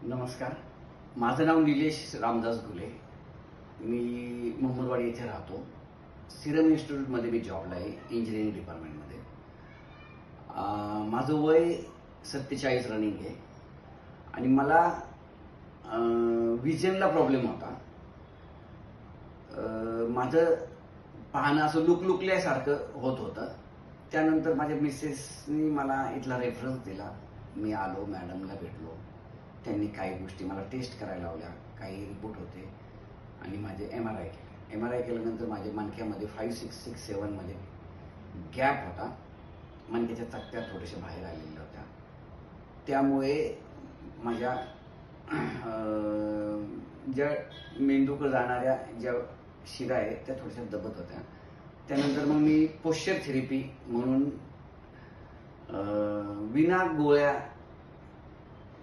नमस्कार. माझं नाव निलेश रामदास घुले. मी मोहम्मदवाडी येथे राहतो. सिरम इन्स्टिट्यूटमध्ये मी जॉबला आहे, इंजिनिअरिंग डिपार्टमेंटमध्ये. माझं वय 47 रनिंग आहे आणि मला विजनला प्रॉब्लेम होता. माझं पाहणं असं लुकलुकल्यासारखं होत होतं. त्यानंतर माझ्या मिसेसनी मला इथला रेफरन्स दिला. मी आलो, मॅडमला भेटलो. त्यांनी काही गोष्टी मला टेस्ट करायला लावल्या, काही रिपोर्ट होते आणि माझे MRI केले. MRI केल्यानंतर माझ्या मणक्यामध्ये 5, 6, 6, 7 मध्ये गॅप होता. मणक्याच्या चकत्या थोड्याशा बाहेर आलेल्या होत्या. त्यामुळे माझ्या ज्या मेंदूकडे जाणाऱ्या ज्या शिरा आहेत त्या थोड्याशा दबत होत्या. त्यानंतर मग मी पोश्चर थेरपी म्हणून विना गोळ्या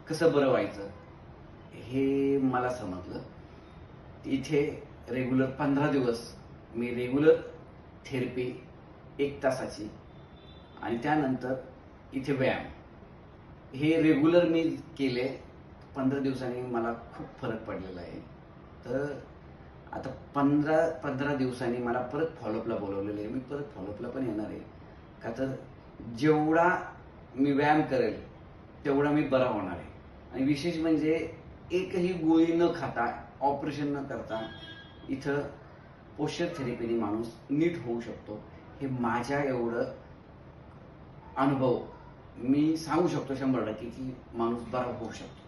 कसं बरं व्हायचं हे मला समजलं. इथे रेग्युलर 15 दिवस मी रेग्युलर थेरपी 1 तासाची आणि त्यानंतर इथे व्यायाम हे रेग्युलर मी केले. 15 दिवसांनी मला खूप फरक पडलेला आहे. तर आता 15 दिवसांनी मला परत फॉलोअपला बोलवलेलं आहे. मी परत फॉलोअपला पण येणार आहे, का तर जेवढा मी व्यायाम करेल तेवढा मी बरा होणार आहे. आणि विशेष म्हणजे एकही गोळी न खाता, ऑपरेशन न करता इथं पोश्चर थेरपीने माणूस नीट होऊ शकतो. हे माझ्या एवढं अनुभव मी सांगू शकतो 100% की माणूस बरा होऊ शकतो.